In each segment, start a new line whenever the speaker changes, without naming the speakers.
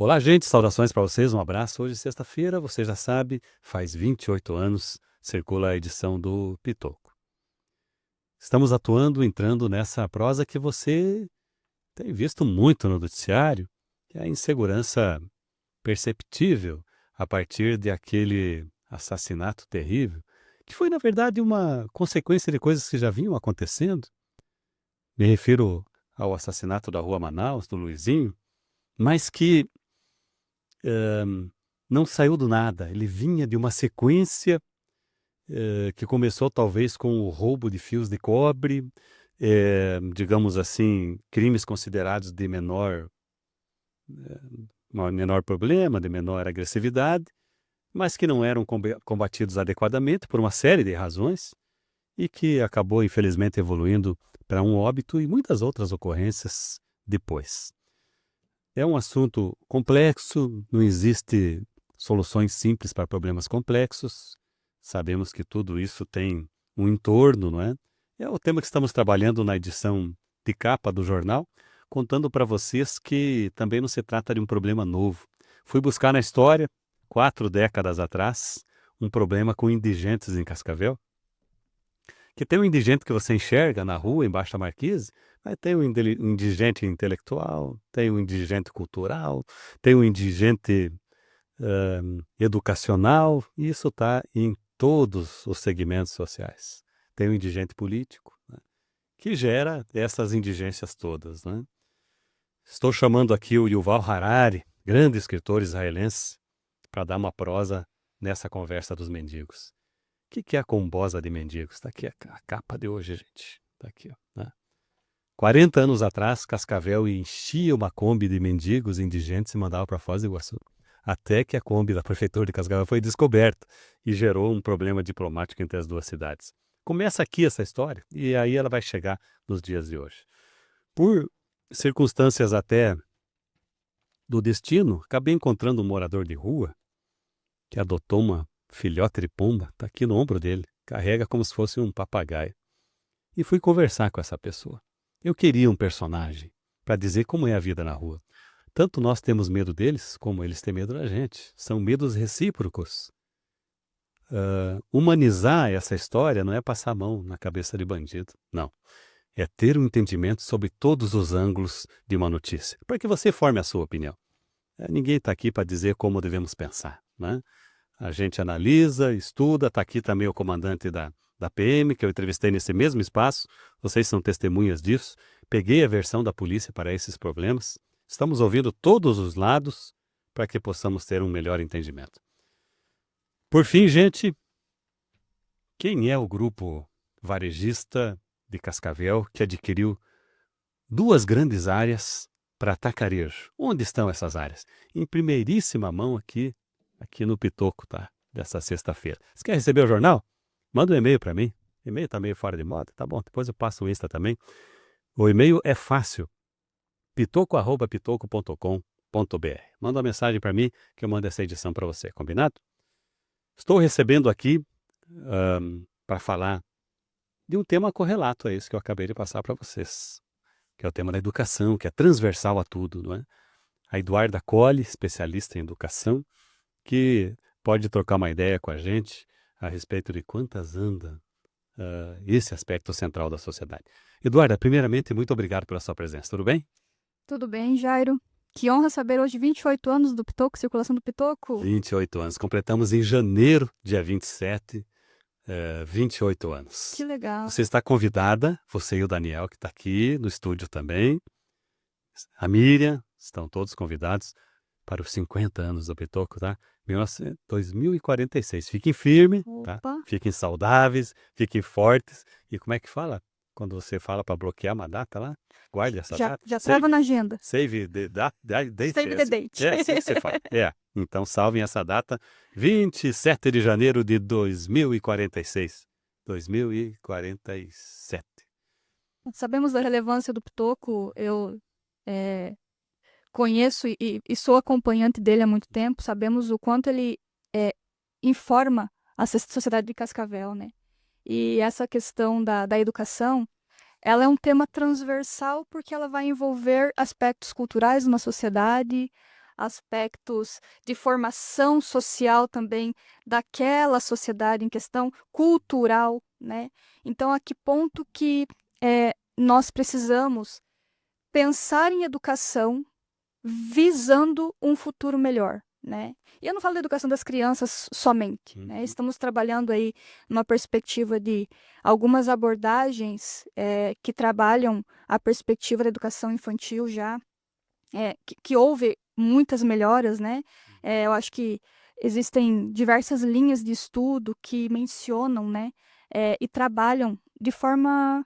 Olá, gente, saudações para vocês, um abraço. Hoje, sexta-feira, você já sabe, faz 28 anos, circula a edição do Pitoco. Estamos entrando nessa prosa que você tem visto muito no noticiário, que é a insegurança perceptível a partir de aquele assassinato terrível, que foi, na verdade, uma consequência de coisas que já vinham acontecendo. Me refiro ao assassinato da Rua Manaus, do Luizinho, mas que não saiu do nada. Ele vinha de uma sequência que começou talvez com o roubo de fios de cobre, digamos assim, crimes considerados de menor problema, de menor agressividade, mas que não eram combatidos adequadamente por uma série de razões e que acabou, infelizmente, evoluindo para um óbito e muitas outras ocorrências depois. É um assunto complexo, não existe soluções simples para problemas complexos. Sabemos que tudo isso tem um entorno, não é? É o tema que estamos trabalhando na edição de capa do jornal, contando para vocês que também não se trata de um problema novo. Fui buscar na história, 4 décadas atrás, um problema com indigentes em Cascavel, que tem um indigente que você enxerga na rua, embaixo da marquise, mas tem um indigente intelectual, tem um indigente cultural, tem um indigente educacional, e isso está em todos os segmentos sociais. Tem um indigente político, né, que gera essas indigências todas, né? Estou chamando aqui o Yuval Harari, grande escritor israelense, para dar uma prosa nessa conversa dos mendigos. O que é a combosa de mendigos? Está aqui a capa de hoje, gente. Está aqui, ó, né? 40 anos atrás, Cascavel enchia uma Kombi de mendigos indigentes e mandava para Foz do Iguaçu. Até que a Kombi da prefeitura de Cascavel foi descoberta e gerou um problema diplomático entre as duas cidades. Começa aqui essa história e aí ela vai chegar nos dias de hoje. Por circunstâncias até do destino, acabei encontrando um morador de rua que adotou uma filhote de pomba, está aqui no ombro dele, carrega como se fosse um papagaio. E fui conversar com essa pessoa. Eu queria um personagem para dizer como é a vida na rua. Tanto nós temos medo deles, como eles têm medo da gente. São medos recíprocos. Humanizar essa história não é passar a mão na cabeça de bandido, não. É ter um entendimento sobre todos os ângulos de uma notícia, para que você forme a sua opinião. Ninguém está aqui para dizer como devemos pensar, né? A gente analisa, estuda, está aqui também o comandante da PM, que eu entrevistei nesse mesmo espaço, vocês são testemunhas disso. Peguei a versão da polícia para esses problemas. Estamos ouvindo todos os lados para que possamos ter um melhor entendimento. Por fim, gente, quem é o grupo varejista de Cascavel que adquiriu 2 grandes áreas para atacarejo? Onde estão essas áreas? Em primeiríssima mão aqui no Pitoco, tá? Dessa sexta-feira. Você quer receber o jornal? Manda um e-mail para mim. E-mail tá meio fora de moda, tá bom? Depois eu passo o Insta também. O e-mail é fácil, pitoco@pitoco.com.br. Manda uma mensagem para mim que eu mando essa edição para você, combinado? Estou recebendo aqui para falar de um tema correlato a esse que eu acabei de passar para vocês, que é o tema da educação, que é transversal a tudo, não é? A Eduarda Colli, especialista em educação, que pode trocar uma ideia com a gente a respeito de quantas anda esse aspecto central da sociedade. Eduarda, primeiramente, muito obrigado pela sua presença, tudo bem?
Tudo bem, Jairo? Que honra saber hoje 28 anos do Pitoco, circulação do Pitoco.
28 anos, completamos em janeiro, dia 27, 28
Que
anos.
legal.
Você está convidada, você e o Daniel, que está aqui no estúdio também, a Miriam, estão todos convidados para os 50 anos do Pitoco, tá? 2046. Fiquem firmes, tá?
Opa,
Fiquem saudáveis, fiquem fortes. E como é que fala? Quando você fala para bloquear uma data lá, guarde essa data.
já trava
Save,
na agenda.
save the date.
Save the date.
É assim que você fala. Então salvem essa data, 27 de janeiro de 2046. 2047.
Sabemos da relevância do Pitoco, eu eh, conheço e sou acompanhante dele há muito tempo, sabemos o quanto ele informa a sociedade de Cascavel, né? E essa questão da educação, ela é um tema transversal porque ela vai envolver aspectos culturais de uma sociedade, aspectos de formação social também daquela sociedade em questão, cultural, né? Então, a que ponto que nós precisamos pensar em educação visando um futuro melhor, né? E eu não falo da educação das crianças somente, né? Estamos trabalhando aí numa perspectiva de algumas abordagens que trabalham a perspectiva da educação infantil já, que houve muitas melhoras, né? Eu acho que existem diversas linhas de estudo que mencionam, né? E trabalham de forma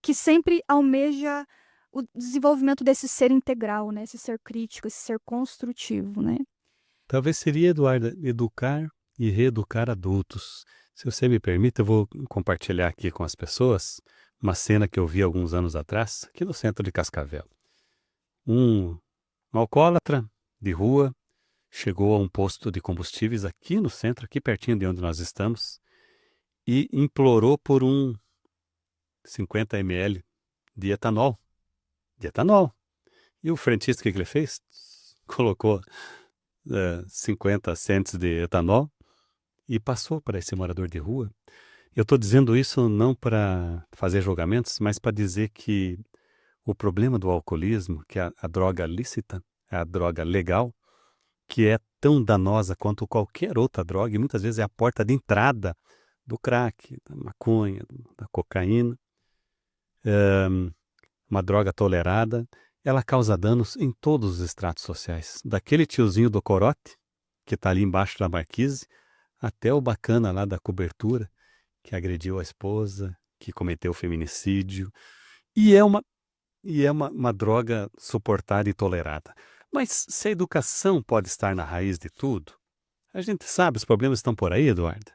que sempre almeja o desenvolvimento desse ser integral, né? Esse ser crítico, esse ser construtivo, né?
Talvez seria, Eduarda, educar e reeducar adultos. Se você me permite, eu vou compartilhar aqui com as pessoas uma cena que eu vi alguns anos atrás, aqui no centro de Cascavel. Um alcoólatra de rua chegou a um posto de combustíveis aqui no centro, aqui pertinho de onde nós estamos, e implorou por um 50 ml de etanol. De etanol. E o frentista, o que ele fez? Colocou 50 cents de etanol e passou para esse morador de rua. Eu estou dizendo isso não para fazer julgamentos, mas para dizer que o problema do alcoolismo, que é a droga lícita, a droga legal, que é tão danosa quanto qualquer outra droga, e muitas vezes é a porta de entrada do crack, da maconha, da cocaína, uma droga tolerada, ela causa danos em todos os estratos sociais. Daquele tiozinho do corote, que está ali embaixo da marquise, até o bacana lá da cobertura, que agrediu a esposa, que cometeu feminicídio. E é uma droga suportada e tolerada. Mas se a educação pode estar na raiz de tudo, a gente sabe, os problemas estão por aí, Eduardo.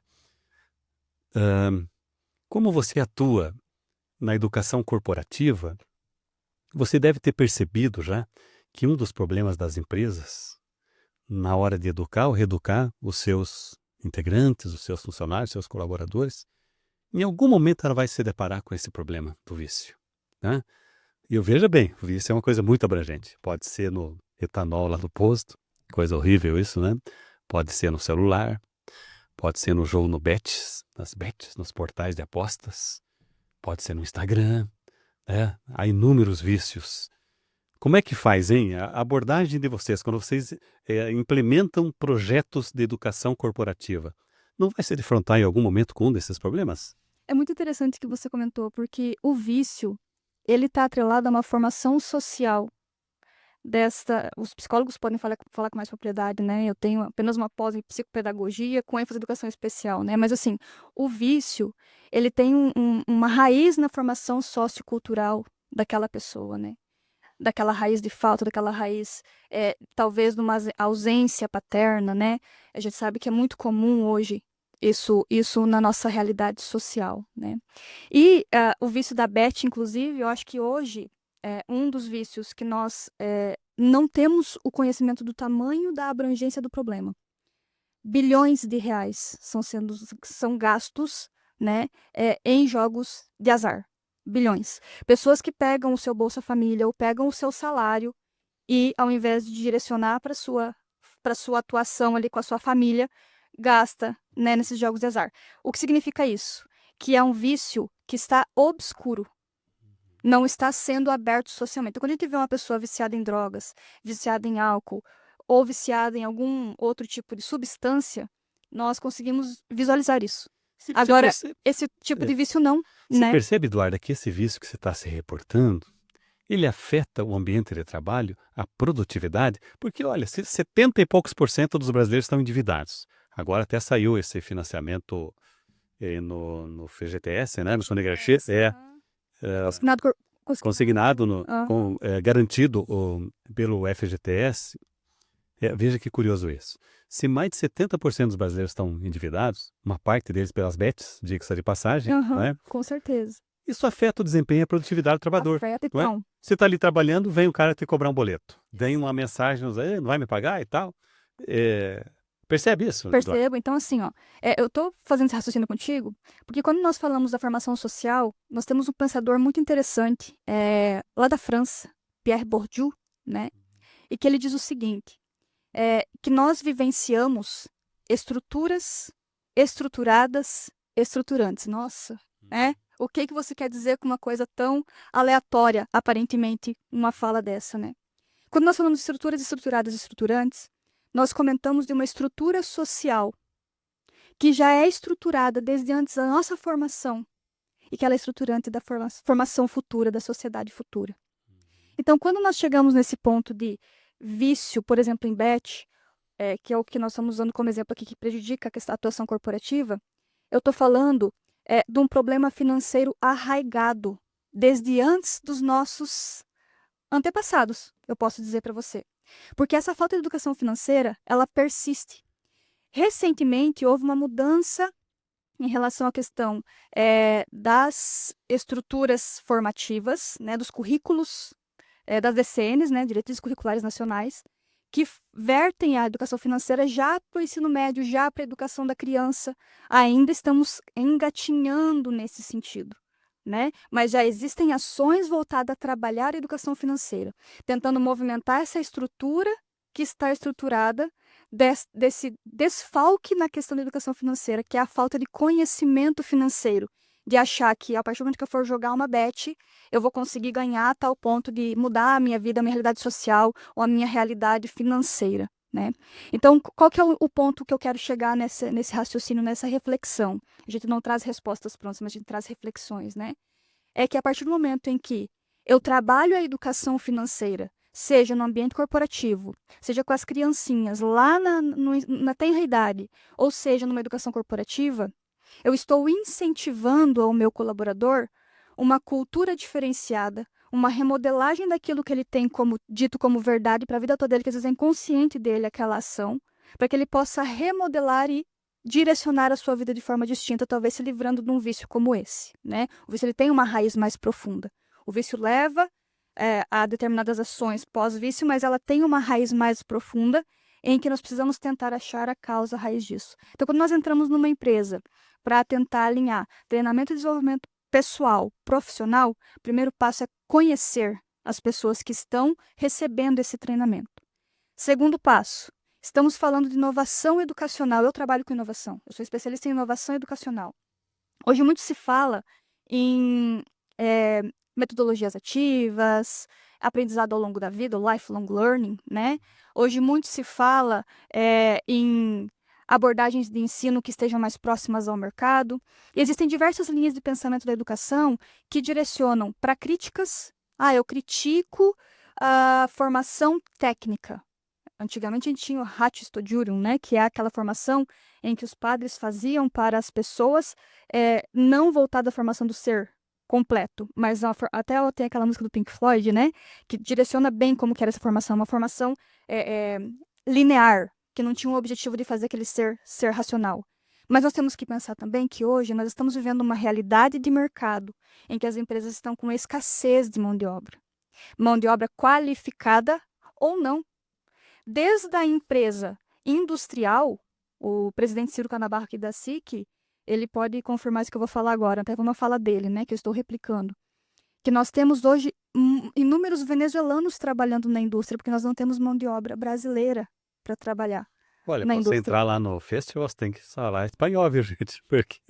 Como você atua na educação corporativa, você deve ter percebido já que um dos problemas das empresas, na hora de educar ou reeducar os seus integrantes, os seus funcionários, os seus colaboradores, em algum momento ela vai se deparar com esse problema do vício, né? E eu veja bem, o vício é uma coisa muito abrangente. Pode ser no etanol lá no posto, coisa horrível isso, né? Pode ser no celular, pode ser no jogo no bets, nas bets, nos portais de apostas, pode ser no Instagram, né? Há inúmeros vícios. Como é que faz, hein? A abordagem de vocês, quando vocês implementam projetos de educação corporativa, não vai se defrontar em algum momento com um desses problemas?
É muito interessante o que você comentou, porque o vício, ele está atrelado a uma formação social os psicólogos podem falar com mais propriedade, né? Eu tenho apenas uma pós em psicopedagogia com ênfase em educação especial, né? Mas assim, o vício, ele tem uma raiz na formação sociocultural daquela pessoa, né? Daquela raiz de falta, daquela raiz, talvez de uma ausência paterna, né? A gente sabe que é muito comum hoje isso na nossa realidade social, né? E o vício da Beth, inclusive, eu acho que hoje um dos vícios que nós não temos o conhecimento do tamanho da abrangência do problema. Bilhões de reais são gastos, né, em jogos de azar. Bilhões. Pessoas que pegam o seu Bolsa Família ou pegam o seu salário e, ao invés de direcionar para sua atuação ali com a sua família, gasta, né, nesses jogos de azar. O que significa isso? Que é um vício que está obscuro. Não está sendo aberto socialmente. Então, quando a gente vê uma pessoa viciada em drogas, viciada em álcool, ou viciada em algum outro tipo de substância, nós conseguimos visualizar isso. Agora, esse tipo de vício não,
Você
né?
percebe, Eduarda, que esse vício que você está se reportando, ele afeta o ambiente de trabalho, a produtividade? Porque, olha, 70 e poucos % dos brasileiros estão endividados. Agora até saiu esse financiamento no FGTS, né? No Sonegrachê, consignado, garantido pelo FGTS. Veja que curioso isso. Se mais de 70% dos brasileiros estão endividados, uma parte deles pelas bets, diga-se de passagem, não é?
Com certeza.
Isso afeta o desempenho e a produtividade do trabalhador.
Afeta,
não é?
então.
Você está ali trabalhando, vem o cara te cobrar um boleto. Vem uma mensagem, não vai me pagar e tal. Percebe isso?
Percebo.
Eduardo?
Então, assim, eu estou fazendo esse raciocínio contigo, porque quando nós falamos da formação social, nós temos um pensador muito interessante, lá da França, Pierre Bourdieu, né? E que ele diz o seguinte, que nós vivenciamos estruturas estruturadas, estruturantes. Nossa, né? O que você quer dizer com uma coisa tão aleatória, aparentemente, uma fala dessa, né? Quando nós falamos de estruturas estruturadas e estruturantes, nós comentamos de uma estrutura social que já é estruturada desde antes da nossa formação e que ela é estruturante da formação futura, da sociedade futura. Então, quando nós chegamos nesse ponto de vício, por exemplo, em Beth, que é o que nós estamos usando como exemplo aqui, que prejudica a atuação corporativa, eu estou falando de um problema financeiro arraigado desde antes dos nossos antepassados, eu posso dizer para você. Porque essa falta de educação financeira, ela persiste. Recentemente, houve uma mudança em relação à questão das estruturas formativas, né, dos currículos, das DCNs, né, Diretrizes Curriculares Nacionais, que vertem a educação financeira já para o ensino médio, já para a educação da criança. Ainda estamos engatinhando nesse sentido, né? Mas já existem ações voltadas a trabalhar a educação financeira, tentando movimentar essa estrutura que está estruturada desse desfalque na questão da educação financeira, que é a falta de conhecimento financeiro, de achar que a partir do momento que eu for jogar uma bet, eu vou conseguir ganhar a tal ponto de mudar a minha vida, a minha realidade social ou a minha realidade financeira, né? Então, qual que é o ponto que eu quero chegar nesse raciocínio, nessa reflexão? A gente não traz respostas prontas, mas a gente traz reflexões, né? É que a partir do momento em que eu trabalho a educação financeira, seja no ambiente corporativo, seja com as criancinhas lá na tenra idade, ou seja numa educação corporativa, eu estou incentivando ao meu colaborador uma cultura diferenciada, uma remodelagem daquilo que ele tem como dito como verdade para a vida toda dele, que às vezes é inconsciente dele aquela ação, para que ele possa remodelar e direcionar a sua vida de forma distinta, talvez se livrando de um vício como esse, né? O vício ele tem uma raiz mais profunda. O vício leva a determinadas ações pós-vício, mas ela tem uma raiz mais profunda em que nós precisamos tentar achar a causa, a raiz disso. Então, quando nós entramos numa empresa para tentar alinhar treinamento e desenvolvimento pessoal, profissional, o primeiro passo é conhecer as pessoas que estão recebendo esse treinamento. Segundo passo, estamos falando de inovação educacional. Eu trabalho com inovação, eu sou especialista em inovação educacional. Hoje muito se fala em metodologias ativas, aprendizado ao longo da vida, o lifelong learning, né? Hoje muito se fala em abordagens de ensino que estejam mais próximas ao mercado. E existem diversas linhas de pensamento da educação que direcionam para críticas. Eu critico a formação técnica. Antigamente a gente tinha o Hatch Studium, né, que é aquela formação em que os padres faziam para as pessoas, não voltada à formação do ser completo, mas até tem aquela música do Pink Floyd, né, que direciona bem como que era essa formação, uma formação linear, que não tinha o objetivo de fazer aquele ser racional. Mas nós temos que pensar também que hoje nós estamos vivendo uma realidade de mercado em que as empresas estão com escassez de mão de obra qualificada ou não. Desde a empresa industrial, o presidente Ciro Canabarro aqui da SIC, ele pode confirmar isso que eu vou falar agora, até uma fala dele, né, que eu estou replicando, que nós temos hoje inúmeros venezuelanos trabalhando na indústria, porque nós não temos mão de obra brasileira para trabalhar
Olha,
na
para você
indústria.
entrar lá no festival, você tem que falar espanhol, viu, gente? Porque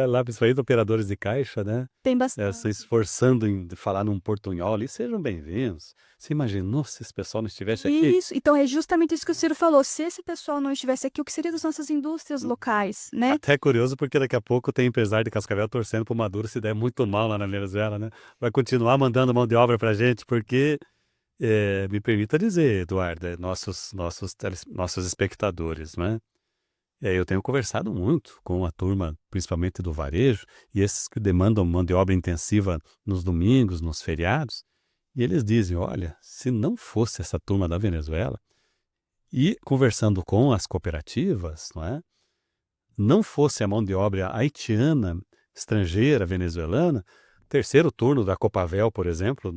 lá, principalmente operadores de caixa, né?
Tem
Se
bastante.
esforçando em falar num portunhol ali, sejam bem-vindos. Você imaginou se esse pessoal não estivesse aqui?
Isso, então é justamente isso que o Ciro falou. Se esse pessoal não estivesse aqui, o que seria das nossas indústrias locais, né?
Até é curioso, porque daqui a pouco tem empresário de Cascavel torcendo pro Maduro se der muito mal lá na Venezuela, né? Vai continuar mandando mão de obra pra gente, porque, me permita dizer, Eduardo, nossos espectadores, né? Eu tenho conversado muito com a turma, principalmente do varejo, e esses que demandam mão de obra intensiva nos domingos, nos feriados, e eles dizem, olha, se não fosse essa turma da Venezuela, e conversando com as cooperativas, não fosse a mão de obra haitiana, estrangeira, venezuelana, terceiro turno da Copavel, por exemplo,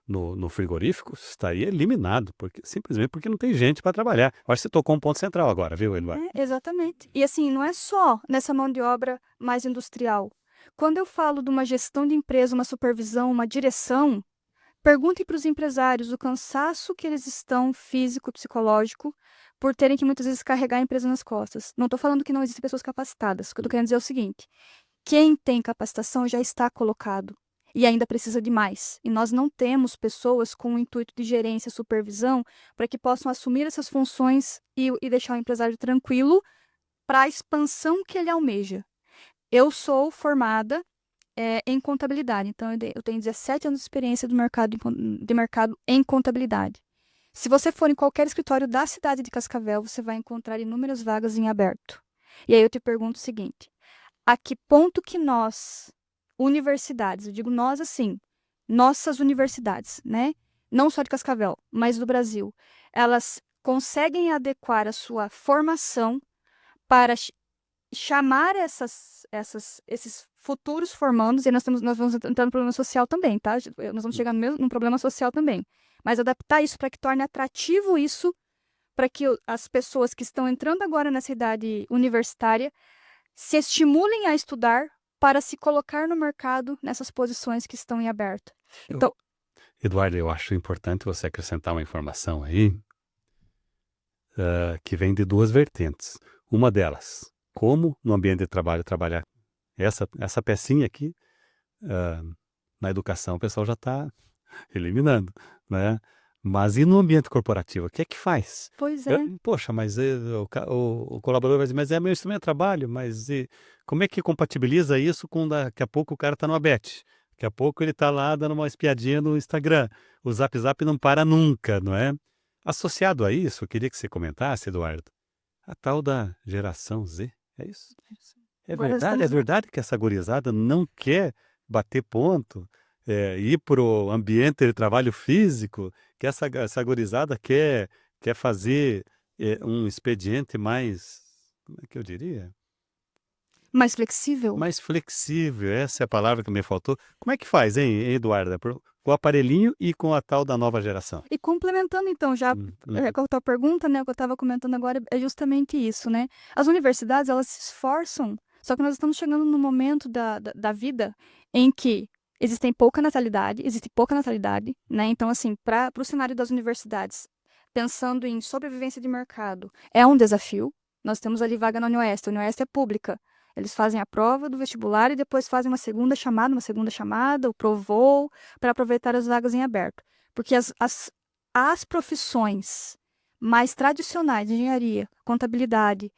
no frigorífico, estaria eliminado, simplesmente porque não tem gente para trabalhar. Acho que você tocou um ponto central agora, viu, Eduardo?
Exatamente. E assim, não é só nessa mão de obra mais industrial. Quando eu falo de uma gestão de empresa, uma supervisão, uma direção, Perguntem para os empresários o cansaço que eles estão, físico e psicológico, por terem que muitas vezes carregar a empresa nas costas. Não estou falando que não existem pessoas capacitadas. O que eu estou querendo dizer é o seguinte: quem tem capacitação já está colocado e ainda precisa de mais. E nós não temos pessoas com o intuito de gerência, supervisão, para que possam assumir essas funções e deixar o empresário tranquilo para a expansão que ele almeja. Eu sou formada em contabilidade, então eu tenho 17 anos de experiência de mercado em contabilidade. Se você for em qualquer escritório da cidade de Cascavel, você vai encontrar inúmeras vagas em aberto. E aí eu te pergunto o seguinte: a que ponto que nós, universidades, eu digo nós assim, nossas universidades, né? Não só de Cascavel, mas do Brasil, elas conseguem adequar a sua formação para chamar esses futuros formandos, e nós vamos entrar no problema social também, tá? Nós vamos chegar num problema social também. Mas adaptar isso para que torne atrativo isso, para que as pessoas que estão entrando agora nessa idade universitária se estimulem a estudar para se colocar no mercado nessas posições que estão em aberto. Então,
Eduardo, eu acho importante você acrescentar uma informação aí, que vem de duas vertentes. Uma delas, como no ambiente de trabalho trabalhar essa pecinha aqui, na educação o pessoal já está eliminando, né? Mas e no ambiente corporativo, o que é que faz?
pois é.
Poxa, mas o colaborador vai dizer, mas é meu instrumento de trabalho, mas como é que compatibiliza isso com daqui a pouco o cara está no Abete? Daqui a pouco ele está lá dando uma espiadinha no Instagram. O Zap Zap não para nunca, não é? Associado a isso, eu queria que você comentasse, Eduardo, a tal da geração Z, é isso? É
Agora
verdade,
estamos...
que essa gurizada não quer bater ponto, ir para o ambiente de trabalho físico, que essa gurizada quer fazer um expediente mais, como é que eu diria?
mais flexível.
Mais flexível, essa é a palavra que me faltou. Como é que faz, hein, Eduarda? Com o aparelhinho e com a tal da nova geração.
E complementando, então, já com a tua pergunta, né, o que eu estava comentando agora é justamente isso, né? As universidades, elas se esforçam, só que nós estamos chegando num momento da vida em que existe pouca natalidade, né? Então, assim, para o cenário das universidades, pensando em sobrevivência de mercado, é um desafio. Nós temos ali vaga na Unioeste, a Unioeste é pública. Eles fazem a prova do vestibular e depois fazem uma segunda chamada, o Provou, para aproveitar as vagas em aberto. Porque as profissões mais tradicionais, engenharia, contabilidade,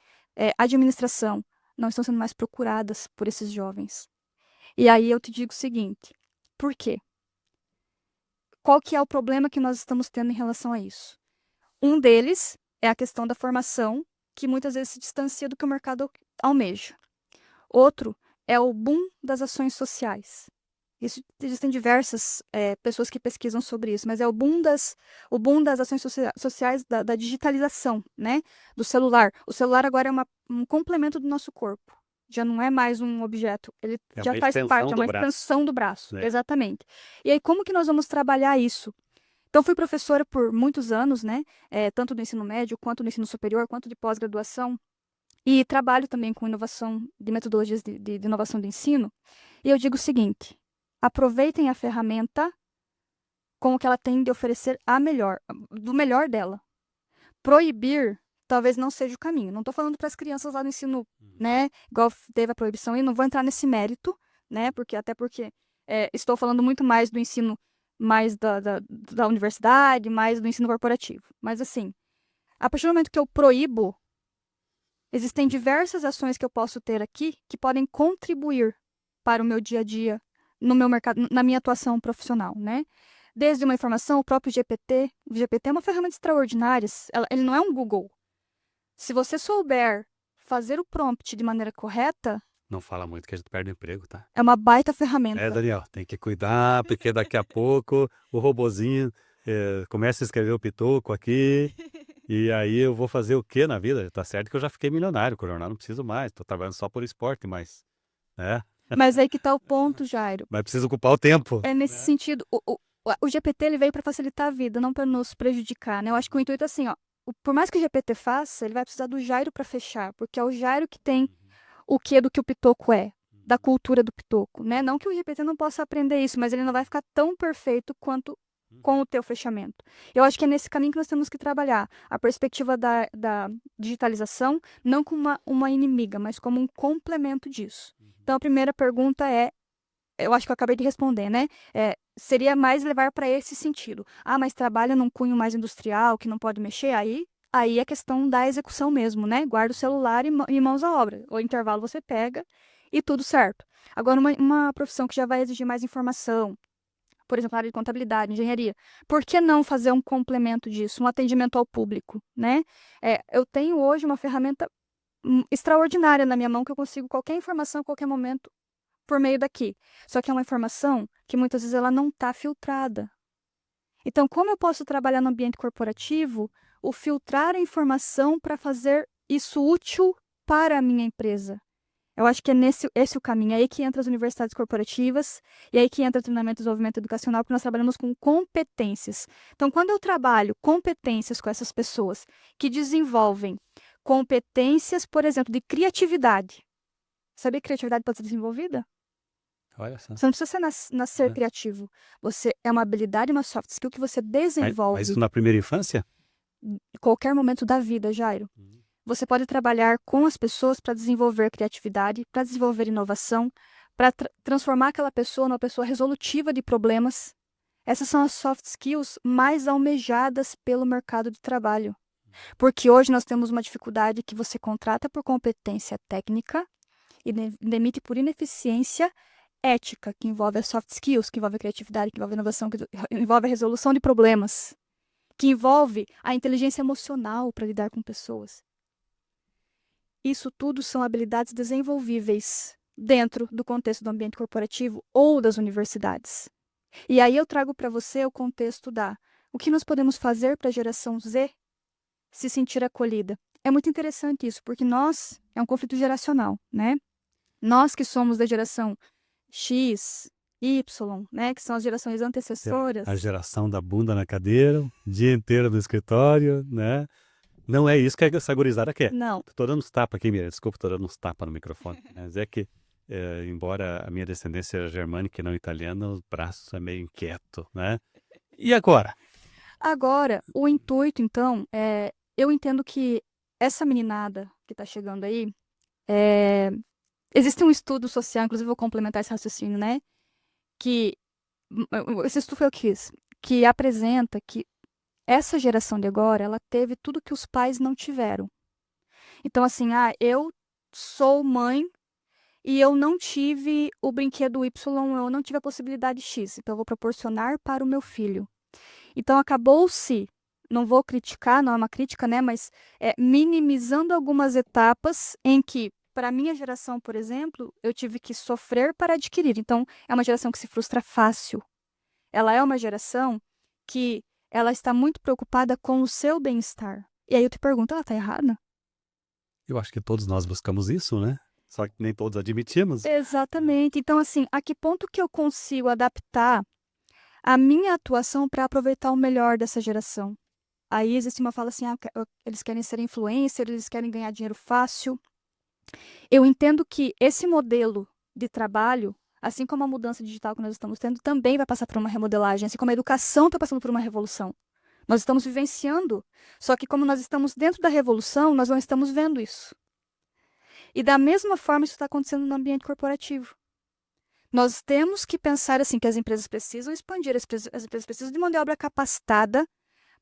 administração, não estão sendo mais procuradas por esses jovens. E aí eu te digo o seguinte: por quê? Qual que é o problema que nós estamos tendo em relação a isso? Um deles é a questão da formação, que muitas vezes se distancia do que o mercado almeja. Outro é o boom das ações sociais. Existem diversas pessoas que pesquisam sobre isso, mas é o boom das ações sociais da digitalização, né? Do celular. O celular agora é um complemento do nosso corpo. Já não é mais um objeto. Ele já faz parte, é uma extensão do braço. Exatamente. E aí, como que nós vamos trabalhar isso? Então, fui professora por muitos anos, né? Tanto do ensino médio, quanto do ensino superior, quanto de pós-graduação. E trabalho também com inovação, de metodologias de inovação do ensino. E eu digo o seguinte: aproveitem a ferramenta com o que ela tem de oferecer do melhor dela. Proibir talvez não seja o caminho. Não estou falando para as crianças lá no ensino, né? Igual teve a proibição, e não vou entrar nesse mérito, né? Até porque estou falando muito mais do ensino mais da universidade, mais do ensino corporativo. Mas assim, a partir do momento que eu proíbo, existem diversas ações que eu posso ter aqui que podem contribuir para o meu dia a dia, no meu mercado, na minha atuação profissional, né? Desde uma informação, o próprio GPT. O GPT é uma ferramenta extraordinária. Ele não é um Google. Se você souber fazer o prompt de maneira correta...
Não fala muito que a gente perde o emprego, tá?
É uma baita ferramenta.
Daniel, tem que cuidar, porque daqui a pouco o robozinho começa a escrever o pitoco aqui... E aí eu vou fazer o quê na vida? Tá certo que eu já fiquei milionário, com o jornal não preciso mais, tô trabalhando só por esporte, mas...
Mas aí que tá o ponto, Jairo.
Mas preciso ocupar o tempo.
É nesse sentido, o GPT ele veio para facilitar a vida, não para nos prejudicar, né? Eu acho que o intuito é assim, ó, por mais que o GPT faça, ele vai precisar do Jairo para fechar, porque é o Jairo que tem o quê do que o Pitoco é, da cultura do Pitoco, né? Não que o GPT não possa aprender isso, mas ele não vai ficar tão perfeito quanto com o teu fechamento. Eu acho que é nesse caminho que nós temos que trabalhar. A perspectiva da digitalização, não como uma inimiga, mas como um complemento disso. Então, a primeira pergunta é, eu acho que eu acabei de responder, né? Seria mais levar para esse sentido. Ah, mas trabalha num cunho mais industrial, que não pode mexer, aí é questão da execução mesmo, né? Guarda o celular e mãos à obra. O intervalo você pega e tudo certo. Agora, uma profissão que já vai exigir mais informação, por exemplo, na área de contabilidade, engenharia, por que não fazer um complemento disso, um atendimento ao público, né? Eu tenho hoje uma ferramenta extraordinária na minha mão que eu consigo qualquer informação, a qualquer momento, por meio daqui. Só que é uma informação que muitas vezes ela não está filtrada. Então, como eu posso trabalhar no ambiente corporativo, o filtrar a informação para fazer isso útil para a minha empresa? Eu acho que é esse o caminho. É aí que entra as universidades corporativas e é aí que entra o treinamento e desenvolvimento educacional, porque nós trabalhamos com competências. Então, quando eu trabalho competências com essas pessoas que desenvolvem competências, por exemplo, de criatividade. Sabia que criatividade pode ser desenvolvida?
Olha só.
Você não precisa nascer
É.
criativo. Você é uma habilidade, uma soft skill que você
Mas
desenvolve
isso na primeira infância?
em qualquer momento da vida, Jairo. Você pode trabalhar com as pessoas para desenvolver criatividade, para desenvolver inovação, para transformar aquela pessoa numa pessoa resolutiva de problemas. Essas são as soft skills mais almejadas pelo mercado de trabalho. Porque hoje nós temos uma dificuldade que você contrata por competência técnica e demite por ineficiência ética, que envolve as soft skills, que envolve a criatividade, que envolve a inovação, que envolve a resolução de problemas, que envolve a inteligência emocional para lidar com pessoas. Isso tudo são habilidades desenvolvíveis dentro do contexto do ambiente corporativo ou das universidades. E aí eu trago para você o contexto o que nós podemos fazer para a geração Z se sentir acolhida. É muito interessante isso, porque é um conflito geracional, né? Nós que somos da geração X, Y, né, que são as gerações antecessoras.
A geração da bunda na cadeira, o dia inteiro no escritório, né? Não é isso que essa gurizada quer.
Não.
Tô dando uns tapas aqui, Miriam. Desculpa, tô dando uns tapas no microfone. Mas é que, embora a minha descendência seja germânica e não italiana, os braços é meio inquieto, né? E agora?
Agora, o intuito, então, eu entendo que essa meninada que está chegando aí, existe um estudo social, inclusive vou complementar esse raciocínio, né? Que esse estudo foi o que apresenta que essa geração de agora, ela teve tudo que os pais não tiveram. Então, assim, eu sou mãe e eu não tive o brinquedo Y, eu não tive a possibilidade X, então eu vou proporcionar para o meu filho. Então, acabou-se, não vou criticar, não é uma crítica, né, mas minimizando algumas etapas em que, para a minha geração, por exemplo, eu tive que sofrer para adquirir. Então, é uma geração que se frustra fácil. Ela é uma geração que ela está muito preocupada com o seu bem-estar. E aí eu te pergunto, ela está errada?
Eu acho que todos nós buscamos isso, né? Só que nem todos admitimos.
Exatamente. Então, assim, a que ponto que eu consigo adaptar a minha atuação para aproveitar o melhor dessa geração? Aí existe uma fala assim, eles querem ser influencer, eles querem ganhar dinheiro fácil. Eu entendo que esse modelo de trabalho, assim como a mudança digital que nós estamos tendo, também vai passar por uma remodelagem, assim como a educação está passando por uma revolução. Nós estamos vivenciando, só que como nós estamos dentro da revolução, nós não estamos vendo isso. E da mesma forma isso está acontecendo no ambiente corporativo. Nós temos que pensar assim que as empresas precisam expandir, as empresas precisam de mão de obra capacitada,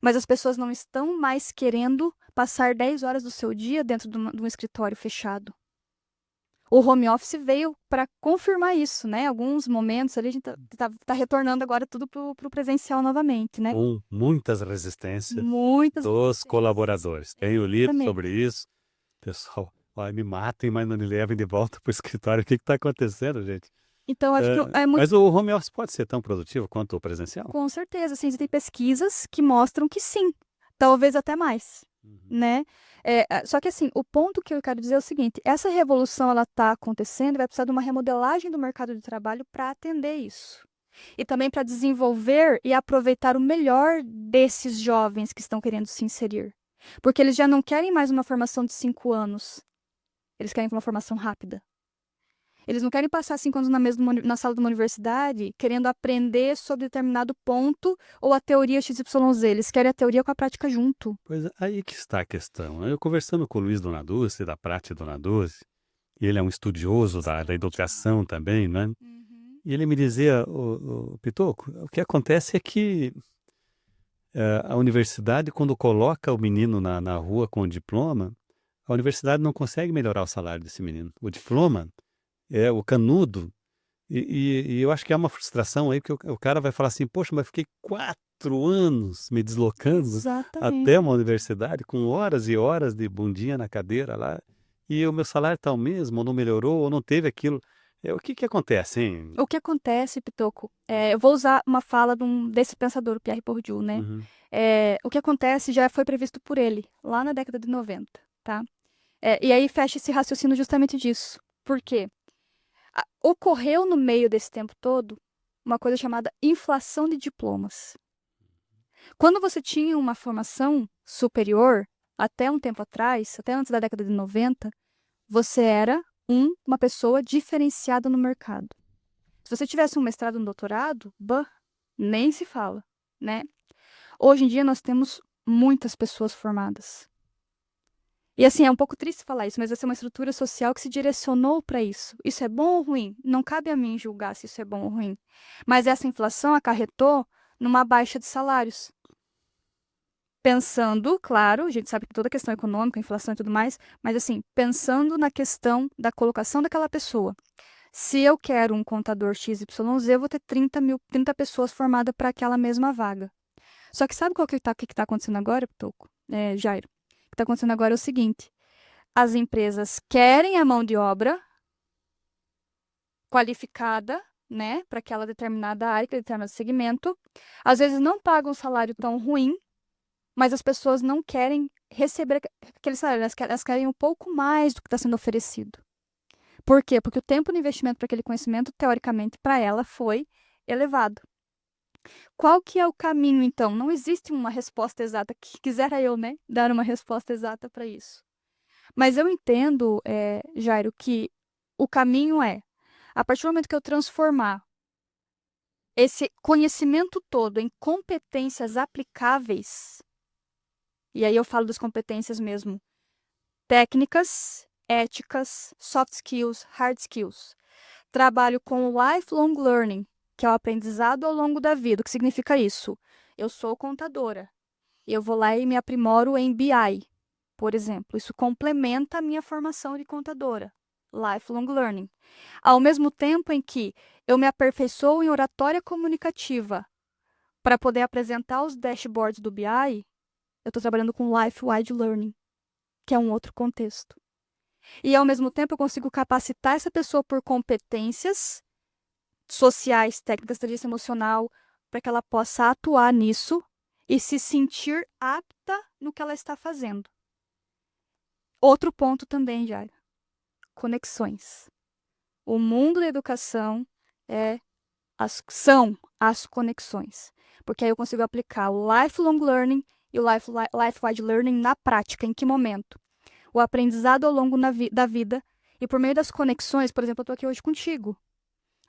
mas as pessoas não estão mais querendo passar 10 horas do seu dia dentro de um escritório fechado. O home office veio para confirmar isso, né? Alguns momentos ali a gente tá retornando agora tudo pro presencial novamente, né?
Com muitas resistências
Muitas
dos
resistências.
colaboradores. Tenho lido
Exatamente.
sobre isso. Pessoal, me matem, mas não me levem de volta para o escritório. O que está acontecendo, gente?
Então, acho que é muito.
Mas o home office pode ser tão produtivo quanto o presencial?
Com certeza, assim, existem pesquisas que mostram que sim, talvez até mais, né? Só que assim, o ponto que eu quero dizer é o seguinte: essa revolução ela está acontecendo e vai precisar de uma remodelagem do mercado de trabalho para atender isso. E também para desenvolver e aproveitar o melhor desses jovens que estão querendo se inserir. Porque eles já não querem mais uma formação de 5 anos. Eles querem uma formação rápida. Eles não querem passar 5 anos na sala de uma universidade querendo aprender sobre determinado ponto ou a teoria XYZ. Eles querem a teoria com a prática junto.
Pois é, aí que está a questão. Eu conversando com o Luiz Donaduce, da Prate Donaduce, e ele é um estudioso da educação também, né? E ele me dizia, o Pitoco, o que acontece é que a universidade, quando coloca o menino na rua com o diploma, a universidade não consegue melhorar o salário desse menino. O diploma é o canudo. E eu acho que é uma frustração aí, porque o cara vai falar assim, poxa, mas fiquei 4 anos me deslocando
Exatamente.
até uma universidade, com horas e horas de bundinha na cadeira lá, e o meu salário está o mesmo, ou não melhorou, ou não teve aquilo. O que acontece, hein?
O que acontece, Pitoco, eu vou usar uma fala desse pensador, o Pierre Bourdieu, né?
Uhum.
O que acontece já foi previsto por ele, lá na década de 90, tá? E aí fecha esse raciocínio justamente disso. Por quê? Ocorreu no meio desse tempo todo uma coisa chamada inflação de diplomas. Quando você tinha uma formação superior, até um tempo atrás, até antes da década de 90, você era uma pessoa diferenciada no mercado. Se você tivesse um mestrado e um doutorado, nem se fala, né? Hoje em dia nós temos muitas pessoas formadas. E assim, é um pouco triste falar isso, mas essa é uma estrutura social que se direcionou para isso. Isso é bom ou ruim? Não cabe a mim julgar se isso é bom ou ruim. Mas essa inflação acarretou numa baixa de salários. Pensando, claro, a gente sabe que toda a questão econômica, inflação e tudo mais, mas assim, pensando na questão da colocação daquela pessoa. Se eu quero um contador XYZ, eu vou ter 30 pessoas formadas para aquela mesma vaga. Só que sabe o que está acontecendo agora, Toco? Jairo? O que está acontecendo agora é o seguinte: as empresas querem a mão de obra qualificada, né, para aquela determinada área, aquele determinado segmento. Às vezes não pagam um salário tão ruim, mas as pessoas não querem receber aquele salário, elas querem um pouco mais do que está sendo oferecido. Por quê? Porque o tempo de investimento para aquele conhecimento, teoricamente, para ela foi elevado. Qual que é o caminho, então? Não existe uma resposta exata. Quisera eu, né, dar uma resposta exata para isso. Mas eu entendo, Jairo, que o caminho a partir do momento que eu transformar esse conhecimento todo em competências aplicáveis, e aí eu falo das competências mesmo, técnicas, éticas, soft skills, hard skills. Trabalho com lifelong learning, que é o aprendizado ao longo da vida. O que significa isso? Eu sou contadora. Eu vou lá e me aprimoro em BI, por exemplo. Isso complementa a minha formação de contadora. Lifelong learning. Ao mesmo tempo em que eu me aperfeiçoo em oratória comunicativa para poder apresentar os dashboards do BI, eu estou trabalhando com life-wide learning, que é um outro contexto. E, ao mesmo tempo, eu consigo capacitar essa pessoa por competências sociais, técnicas de inteligência emocional, para que ela possa atuar nisso e se sentir apta no que ela está fazendo. Outro ponto também, Jair. Conexões. O mundo da educação são as conexões. Porque aí eu consigo aplicar o lifelong learning e o life-wide learning na prática. Em que momento? O aprendizado ao longo da vida e por meio das conexões. Por exemplo, eu estou aqui hoje contigo.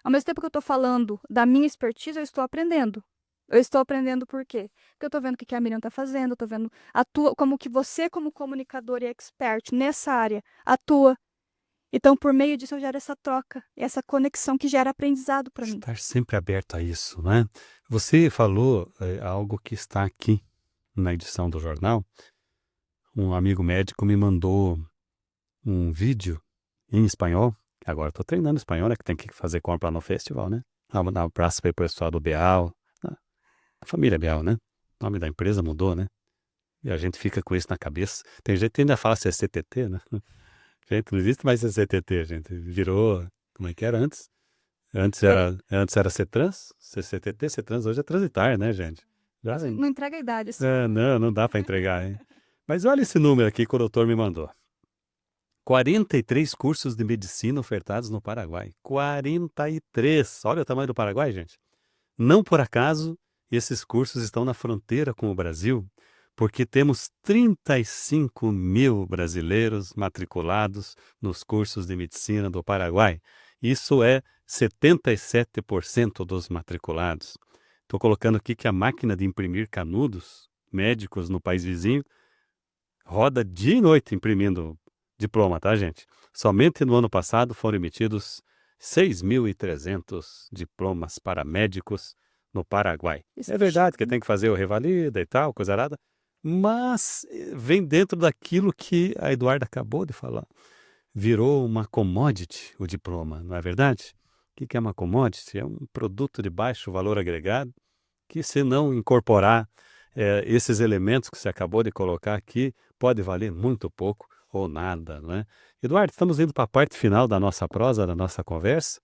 Ao mesmo tempo que eu estou falando da minha expertise, eu estou aprendendo. Eu estou aprendendo por quê? Porque eu estou vendo o que a Miriam está fazendo, eu estou vendo como que você, como comunicador e expert nessa área, atua. Então, por meio disso, eu gero essa troca, essa conexão que gera aprendizado para mim.
Estar sempre aberto a isso, né? Você falou algo que está aqui na edição do jornal. Um amigo médico me mandou um vídeo em espanhol. Agora estou treinando espanhol, né? Que tem que fazer compra no festival, né? Um abraço para o pessoal do Beal, a família Beal, né? O nome da empresa mudou, né? E a gente fica com isso na cabeça. Tem gente que ainda fala CCTT, né? Gente, não existe mais CCTT, gente. Virou, como é que era antes? Antes era CETRANS, CCTT, CETRANS hoje é Transitar, né, gente? Já,
Não entrega a idade. Assim.
não dá para entregar, hein? Mas olha esse número aqui que o doutor me mandou. 43 cursos de medicina ofertados no Paraguai. 43! Olha o tamanho do Paraguai, gente. Não por acaso, esses cursos estão na fronteira com o Brasil, porque temos 35 mil brasileiros matriculados nos cursos de medicina do Paraguai. Isso é 77% dos matriculados. Estou colocando aqui que a máquina de imprimir canudos médicos no país vizinho roda dia e noite imprimindo diploma, tá, gente? Somente no ano passado foram emitidos 6.300 diplomas para médicos no Paraguai.
Isso
É verdade que tem que fazer o revalida e tal, coisa arada, mas vem dentro daquilo que a Eduarda acabou de falar. Virou uma commodity o diploma, não é verdade? O que é uma commodity? É um produto de baixo valor agregado que, se não incorporar esses elementos que você acabou de colocar aqui, pode valer muito pouco ou nada, não é? Eduardo, estamos indo para a parte final da nossa prosa, da nossa conversa.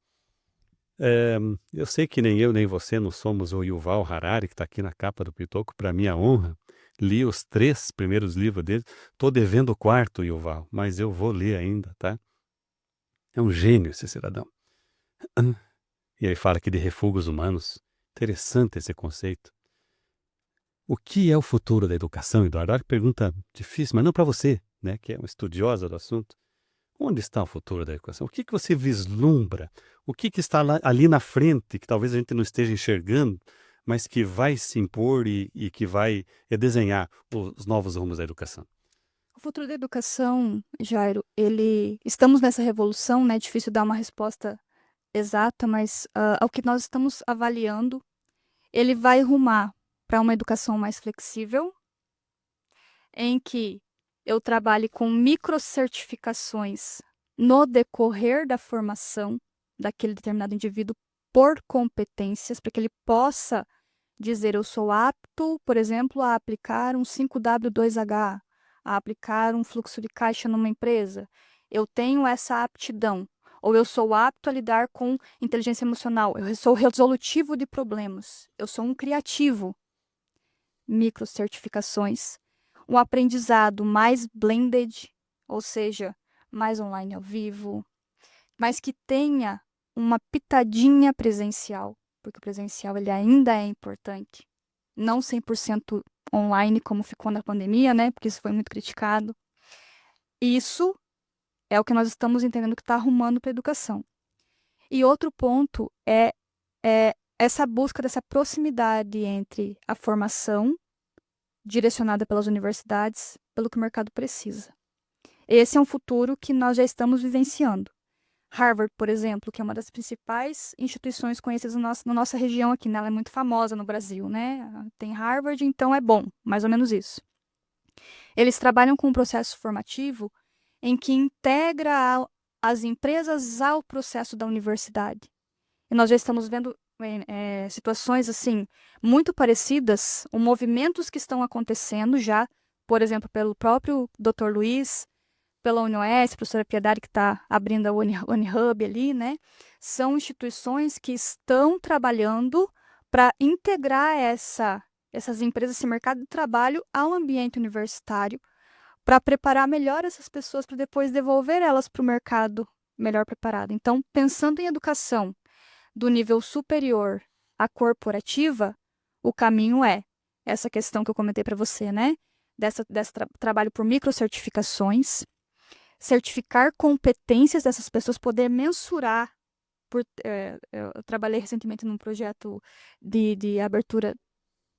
Eu sei que nem eu nem você não somos o Yuval Harari, que está aqui na capa do Pitoco, para minha honra. Li os 3 primeiros livros dele. Estou devendo o 4º, Yuval, mas eu vou ler ainda, tá? É um gênio esse cidadão. E ele fala aqui de refugos humanos. Interessante esse conceito. O que é o futuro da educação, Eduardo? Olha que pergunta difícil, mas não para você, né, que é uma estudiosa do assunto. Onde está o futuro da educação? O que você vislumbra? O que está ali na frente, que talvez a gente não esteja enxergando, mas que vai se impor e que vai desenhar os novos rumos da educação?
O futuro da educação, Jairo, estamos nessa revolução, né? É difícil dar uma resposta exata, mas ao que nós estamos avaliando, ele vai rumar para uma educação mais flexível, em que eu trabalhe com microcertificações no decorrer da formação daquele determinado indivíduo por competências, para que ele possa dizer: eu sou apto, por exemplo, a aplicar um 5W2H, a aplicar um fluxo de caixa numa empresa. Eu tenho essa aptidão. Ou eu sou apto a lidar com inteligência emocional. Eu sou resolutivo de problemas. Eu sou um criativo. Microcertificações. Um aprendizado mais blended, ou seja, mais online ao vivo, mas que tenha uma pitadinha presencial, porque o presencial ele ainda é importante. Não 100% online, como ficou na pandemia, né? Porque isso foi muito criticado. Isso é o que nós estamos entendendo que está arrumando para a educação. E outro ponto é essa busca dessa proximidade entre a formação direcionada pelas universidades, pelo que o mercado precisa. Esse é um futuro que nós já estamos vivenciando. Harvard, por exemplo, que é uma das principais instituições conhecidas na nossa região aqui, né? Ela é muito famosa no Brasil, né? Tem Harvard, então é bom, mais ou menos isso. Eles trabalham com um processo formativo em que integra as empresas ao processo da universidade. E nós já estamos vendo situações assim muito parecidas, movimentos que estão acontecendo já, por exemplo, pelo próprio Dr. Luiz, pela UniOS, a professora Piedade, que está abrindo a UniHub ali, né? São instituições que estão trabalhando para integrar essas empresas, esse mercado de trabalho ao ambiente universitário, para preparar melhor essas pessoas, para depois devolver elas para o mercado melhor preparado. Então, pensando em educação do nível superior à corporativa, o caminho é essa questão que eu comentei para você, né? Desse trabalho por microcertificações, certificar competências dessas pessoas, poder mensurar. Eu trabalhei recentemente num projeto de abertura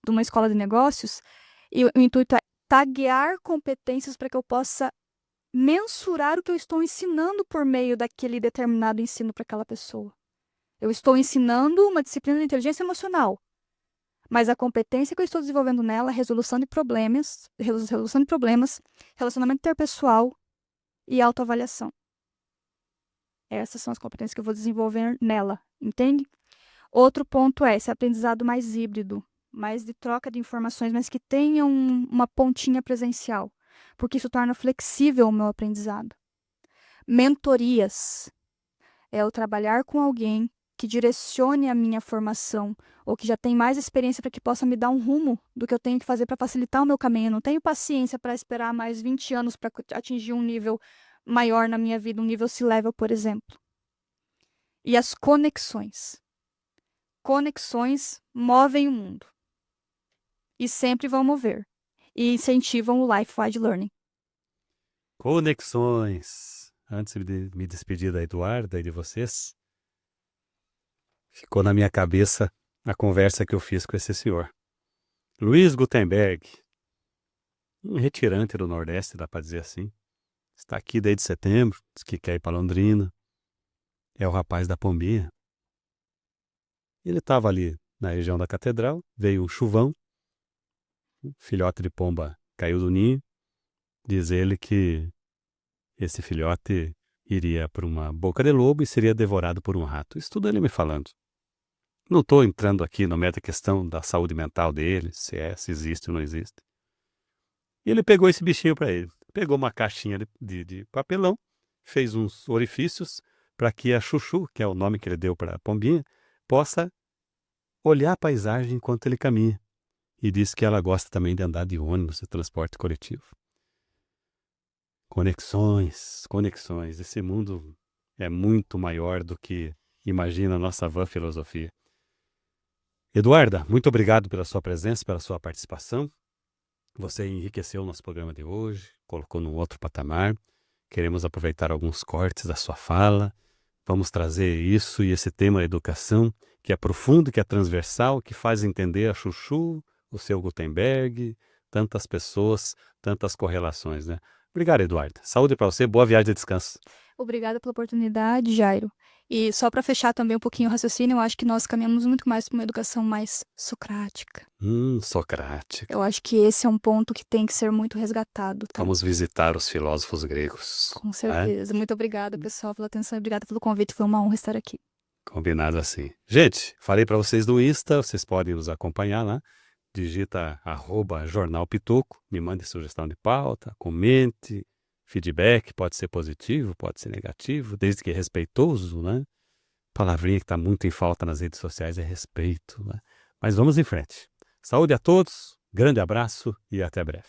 de uma escola de negócios, e o intuito é taguear competências para que eu possa mensurar o que eu estou ensinando por meio daquele determinado ensino para aquela pessoa. Eu estou ensinando uma disciplina de inteligência emocional, mas a competência que eu estou desenvolvendo nela é resolução de problemas, relacionamento interpessoal e autoavaliação. Essas são as competências que eu vou desenvolver nela, entende? Outro ponto é esse aprendizado mais híbrido, mais de troca de informações, mas que tenha uma pontinha presencial, porque isso torna flexível o meu aprendizado. Mentorias é eu trabalhar com alguém que direcione a minha formação, ou que já tem mais experiência para que possa me dar um rumo do que eu tenho que fazer para facilitar o meu caminho. Eu não tenho paciência para esperar mais 20 anos para atingir um nível maior na minha vida, um nível C-level, por exemplo. E as conexões. Conexões movem o mundo. E sempre vão mover. E incentivam o life-wide learning.
Conexões. Antes de me despedir da Eduarda e de vocês, ficou na minha cabeça a conversa que eu fiz com esse senhor. Luiz Gutenberg, um retirante do Nordeste, dá para dizer assim. Está aqui desde setembro, diz que quer ir para Londrina. É o rapaz da Pombinha. Ele estava ali na região da Catedral, veio um chuvão, um filhote de pomba caiu do ninho. Diz ele que esse filhote iria para uma boca de lobo e seria devorado por um rato. Isso tudo ele me falando. Não estou entrando aqui na meta questão da saúde mental dele, se existe ou não existe. E ele pegou esse bichinho para ele. Pegou uma caixinha de papelão, fez uns orifícios para que a Chuchu, que é o nome que ele deu para a pombinha, possa olhar a paisagem enquanto ele caminha. E diz que ela gosta também de andar de ônibus, de transporte coletivo. Conexões. Esse mundo é muito maior do que imagina a nossa vã filosofia. Eduarda, muito obrigado pela sua presença, pela sua participação. Você enriqueceu o nosso programa de hoje, colocou num outro patamar. Queremos aproveitar alguns cortes da sua fala. Vamos trazer isso e esse tema da educação, que é profundo, que é transversal, que faz entender a Chuchu, o seu Gutenberg, tantas pessoas, tantas correlações, né? Obrigado, Eduardo. Saúde para você, boa viagem de descanso.
Obrigada pela oportunidade, Jairo. E só para fechar também um pouquinho o raciocínio, eu acho que nós caminhamos muito mais para uma educação mais socrática.
Socrática.
Eu acho que esse é um ponto que tem que ser muito resgatado, tá?
Vamos visitar os filósofos gregos.
Com certeza. Muito obrigada, pessoal, pela atenção e obrigada pelo convite. Foi uma honra estar aqui.
Combinado assim. Gente, falei para vocês do Insta, vocês podem nos acompanhar lá. Digita @Jornal Pitoco, me mande sugestão de pauta, comente, feedback, pode ser positivo, pode ser negativo, desde que respeitoso, né? Palavrinha que está muito em falta nas redes sociais é respeito, né? Mas vamos em frente. Saúde a todos, grande abraço e até breve.